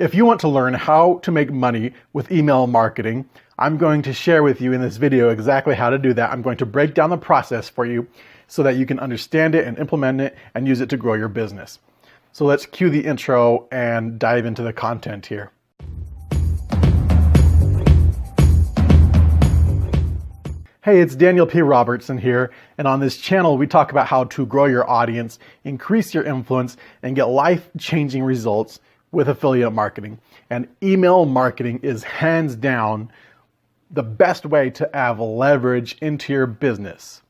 If you want to learn how to make money with email marketing, I'm going to share with you in this video exactly how to do that. I'm going to break down the process for you so that you can understand it and implement it and use it to grow your business. So let's cue the intro and dive into the content here. Hey, it's Daniel P. Robertson here, and on this channel we talk about how to grow your audience, increase your influence, and get life-changing results with affiliate marketing. And email marketing is hands down the best way to have leverage into your business.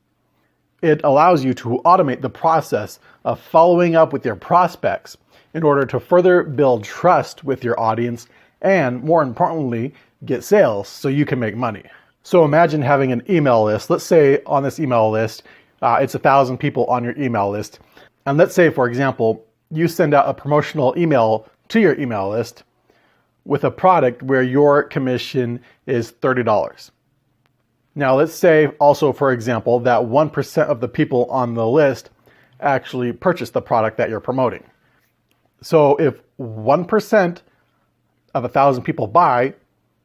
It allows you to automate the process of following up with your prospects in order to further build trust with your audience and, more importantly, get sales so you can make money. So imagine having an email list. Let's say on this email list, it's 1,000 people on your email list. And let's say, for example, you send out a promotional email to your email list with a product where your commission is $30. Now, let's say also, for example, that 1% of the people on the list actually purchase the product that you're promoting. So if 1% of 1,000 people buy,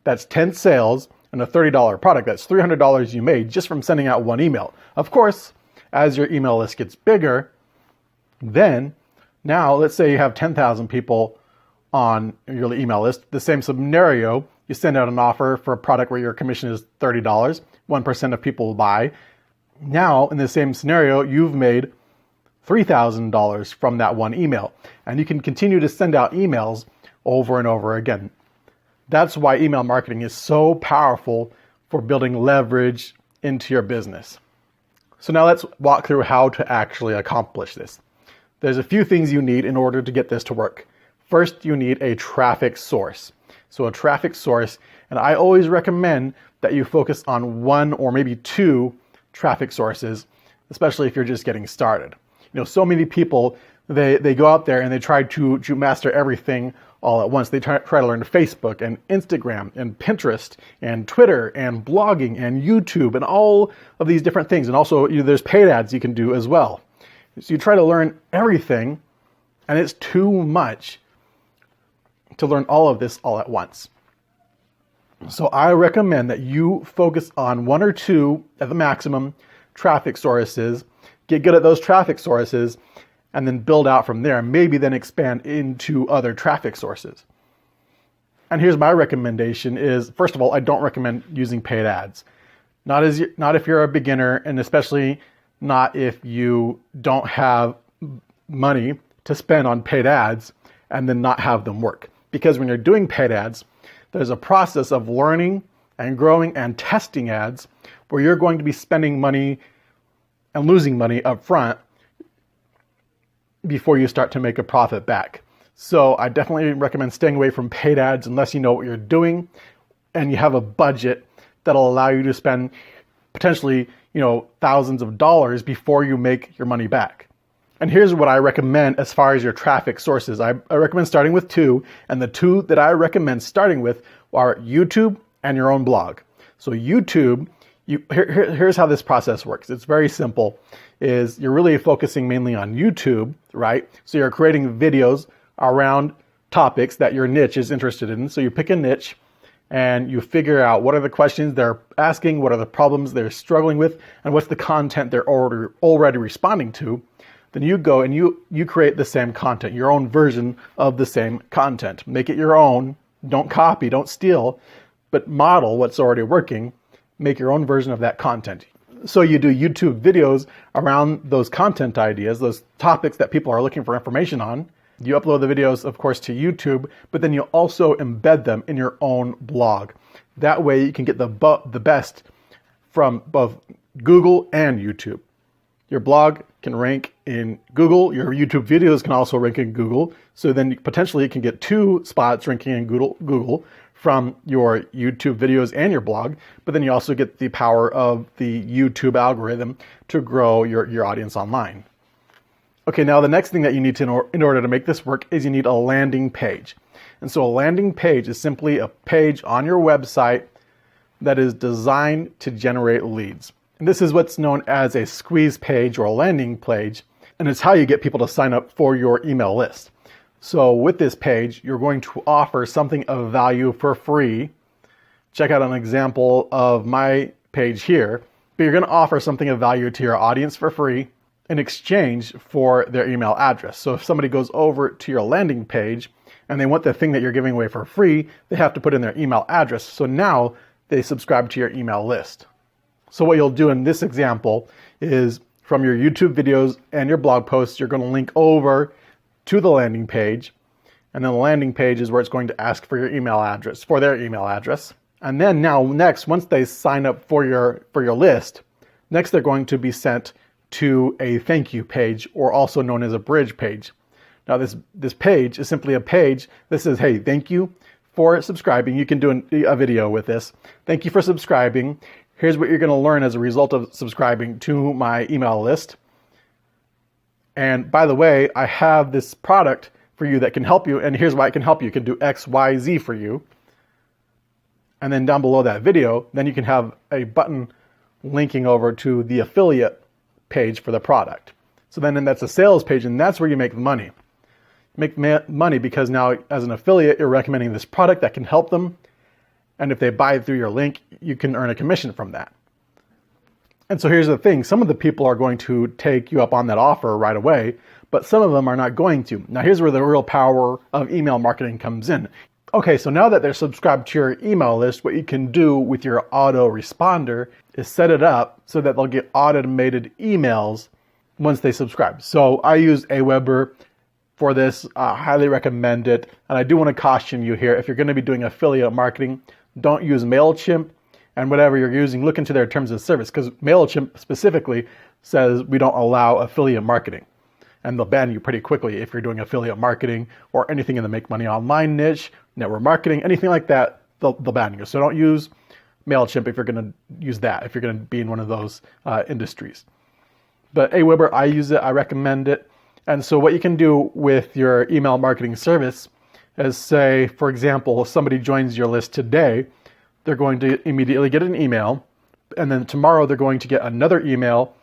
that's 10 sales and a $30 product. That's $300 you made just from sending out one email. Of course, as your email list gets bigger, then now let's say you have 10,000 people on your email list. The same scenario, you send out an offer for a product where your commission is $30, 1% of people buy. Now, in the same scenario, you've made $3,000 from that one email. And you can continue to send out emails over and over again. That's why email marketing is so powerful for building leverage into your business. So now let's walk through how to actually accomplish this. There's a few things you need in order to get this to work. First, you need a traffic source. So a traffic source, and I always recommend that you focus on one or maybe two traffic sources, especially if you're just getting started. You know, so many people, they go out there and they try to master everything all at once. They try to learn Facebook and Instagram and Pinterest and Twitter and blogging and YouTube and all of these different things. And also, there's paid ads you can do as well. So you try to learn everything, and it's too much to learn all of this all at once. So I recommend that you focus on one or two at the maximum traffic sources, get good at those traffic sources, and then build out from there, maybe then expand into other traffic sources. And here's my recommendation is, first of all, I don't recommend using paid ads. Not if you're a beginner, and especially not if you don't have money to spend on paid ads and then not have them work. Because when you're doing paid ads, there's a process of learning and growing and testing ads where you're going to be spending money and losing money up front before you start to make a profit back. So I definitely recommend staying away from paid ads unless you know what you're doing and you have a budget that'll allow you to spend potentially, thousands of dollars before you make your money back. And here's what I recommend as far as your traffic sources. I recommend starting with two, and the two that I recommend starting with are YouTube and your own blog. So YouTube, here's how this process works. It's very simple. Is you're really focusing mainly on YouTube, right? So you're creating videos around topics that your niche is interested in. So you pick a niche and you figure out what are the questions they're asking, what are the problems they're struggling with, and what's the content they're already responding to. Then you go and you create the same content, your own version of the same content. Make it your own. Don't copy, don't steal, but model what's already working. Make your own version of that content. So you do YouTube videos around those content ideas, those topics that people are looking for information on. You upload the videos, of course, to YouTube, but then you also embed them in your own blog. That way you can get the best from both Google and YouTube. Your blog can rank in Google. Your YouTube videos can also rank in Google. So then potentially you can get 2 spots ranking in Google from your YouTube videos and your blog. But then you also get the power of the YouTube algorithm to grow your audience online. Okay, now the next thing that you need to, in order to make this work, is you need a landing page. And so a landing page is simply a page on your website that is designed to generate leads. And this is what's known as a squeeze page or a landing page, and it's how you get people to sign up for your email list. So with this page, you're going to offer something of value for free. Check out an example of my page here. But you're going to offer something of value to your audience for free in exchange for their email address. So if somebody goes over to your landing page and they want the thing that you're giving away for free, they have to put in their email address. So now they subscribe to your email list. So what you'll do in this example is from your YouTube videos and your blog posts, you're going to link over to the landing page. And then the landing page is where it's going to ask for your email address, for their email address. And then next, once they sign up for your list, next they're going to be sent to a thank you page, or also known as a bridge page. Now this page is simply a page that says, hey, thank you for subscribing. You can do a video with this. Thank you for subscribing. Here's what you're going to learn as a result of subscribing to my email list. And by the way, I have this product for you that can help you, and here's why it can help you. It can do X, Y, Z for you. And then down below that video, then you can have a button linking over to the affiliate page for the product. So then that's a sales page, and that's where you make the money. You make money because now as an affiliate, you're recommending this product that can help them. And if they buy through your link, you can earn a commission from that. And so here's the thing. Some of the people are going to take you up on that offer right away, but some of them are not going to. Now here's where the real power of email marketing comes in. Okay, so now that they're subscribed to your email list, what you can do with your autoresponder is set it up so that they'll get automated emails once they subscribe. So I use Aweber for this. I highly recommend it. And I do want to caution you here, if you're going to be doing affiliate marketing, don't use MailChimp, and whatever you're using, look into their terms of service, because MailChimp specifically says we don't allow affiliate marketing. And they'll ban you pretty quickly if you're doing affiliate marketing or anything in the make money online niche, network marketing, anything like that, they'll ban you. So don't use MailChimp if you're going to use that, if you're going to be in one of those industries. But Aweber, I use it, I recommend it. And so what you can do with your email marketing service is, say, for example, if somebody joins your list today, they're going to immediately get an email, and then tomorrow they're going to get another email,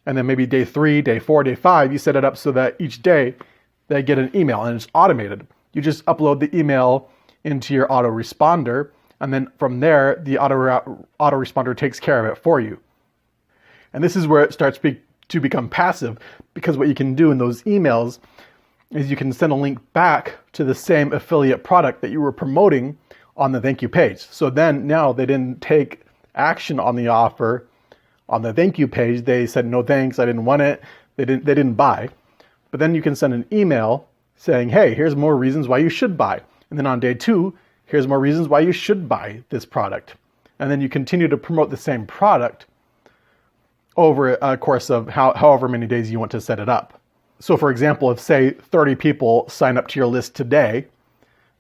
and then maybe day 3, day 4, day 5, you set it up so that each day they get an email, and it's automated. You just upload the email into your autoresponder, and then from there, the autoresponder takes care of it for you. And this is where it starts to become passive, because what you can do in those emails is you can send a link back to the same affiliate product that you were promoting on the thank you page. So then now they didn't take action on the offer on the thank you page. They said, no thanks, I didn't want it. They didn't buy. But then you can send an email saying, hey, here's more reasons why you should buy. And then on day 2, here's more reasons why you should buy this product. And then you continue to promote the same product over a course of however many days you want to set it up. So for example, if say 30 people sign up to your list today,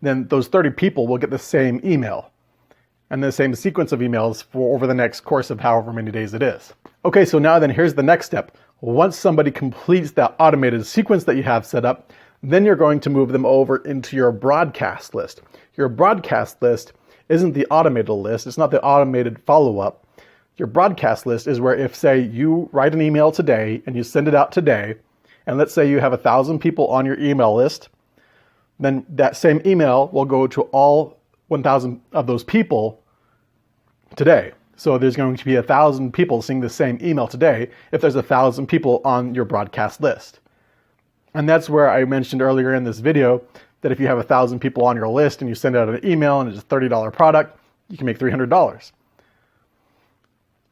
then those 30 people will get the same email and the same sequence of emails for over the next course of however many days it is. Okay, so now then here's the next step. Once somebody completes that automated sequence that you have set up, then you're going to move them over into your broadcast list. Your broadcast list isn't the automated list. It's not the automated follow-up. Your broadcast list is where if, say, you write an email today and you send it out today, and let's say you have 1,000 people on your email list, then that same email will go to all 1,000 of those people today. So there's going to be 1,000 people seeing the same email today if there's 1,000 people on your broadcast list. And that's where I mentioned earlier in this video that if you have 1,000 people on your list and you send out an email and it's a $30 product, you can make $300.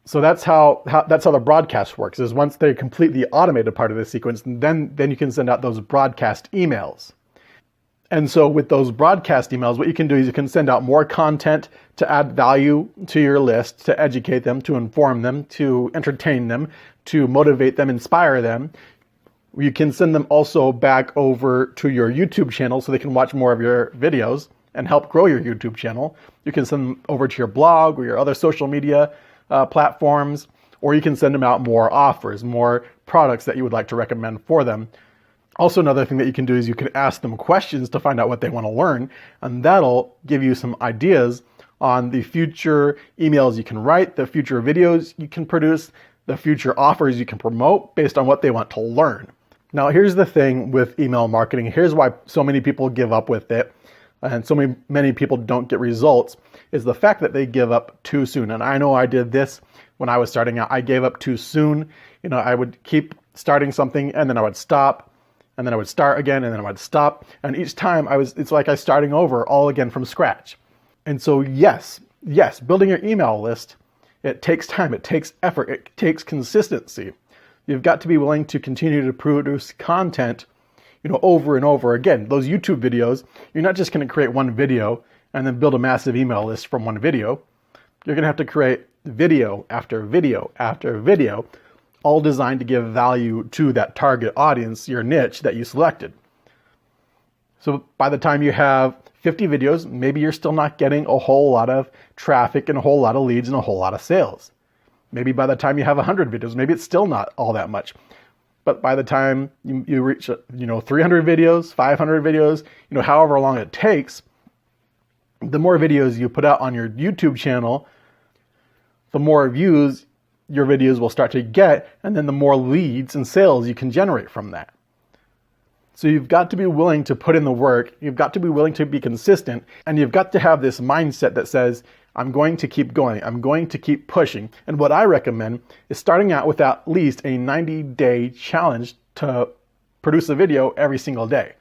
So that's how the broadcast works, is once they complete the automated part of the sequence, then you can send out those broadcast emails. And so with those broadcast emails, what you can do is you can send out more content to add value to your list, to educate them, to inform them, to entertain them, to motivate them, inspire them. You can send them also back over to your YouTube channel so they can watch more of your videos and help grow your YouTube channel. You can send them over to your blog or your other social media platforms, or you can send them out more offers, more products that you would like to recommend for them. Also, another thing that you can do is you can ask them questions to find out what they want to learn, and that'll give you some ideas on the future emails you can write, the future videos you can produce, the future offers you can promote based on what they want to learn. Now, here's the thing with email marketing. Here's why so many people give up with it and so many people don't get results, is the fact that they give up too soon. And I know I did this when I was starting out. I gave up too soon. I would keep starting something and then I would stop and then I would start again and then I would stop. And each time it's like I was starting over all again from scratch. And so yes, building your email list, it takes time, it takes effort, it takes consistency. You've got to be willing to continue to produce content, over and over again. Those YouTube videos, you're not just going to create one video and then build a massive email list from one video. You're going to have to create video after video after video, all designed to give value to that target audience, your niche that you selected. So by the time you have 50 videos, maybe you're still not getting a whole lot of traffic and a whole lot of leads and a whole lot of sales. Maybe by the time you have 100 videos, maybe it's still not all that much. But by the time you reach, 300 videos, 500 videos, however long it takes, the more videos you put out on your YouTube channel, the more views your videos will start to get, and then the more leads and sales you can generate from that. So you've got to be willing to put in the work, you've got to be willing to be consistent, and you've got to have this mindset that says, I'm going to keep going, I'm going to keep pushing. And what I recommend is starting out with at least a 90-day challenge to produce a video every single day.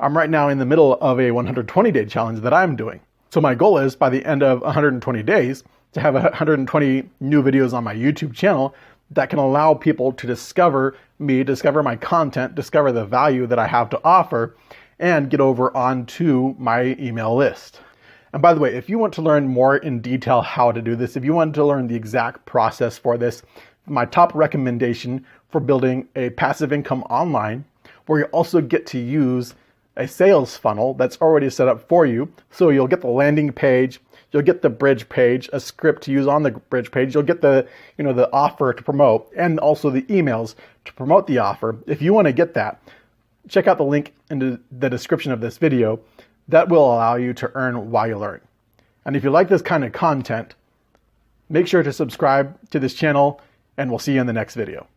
I'm right now in the middle of a 120-day challenge that I'm doing. So my goal is by the end of 120 days to have 120 new videos on my YouTube channel that can allow people to discover me, discover my content, discover the value that I have to offer, and get over onto my email list. And by the way, if you want to learn more in detail how to do this, if you want to learn the exact process for this, my top recommendation for building a passive income online, where you also get to use a sales funnel that's already set up for you. So you'll get the landing page, you'll get the bridge page, a script to use on the bridge page, you'll get the offer to promote, and also the emails to promote the offer. If you want to get that, check out the link in the description of this video. That will allow you to earn while you learn. And if you like this kind of content, make sure to subscribe to this channel, and we'll see you in the next video.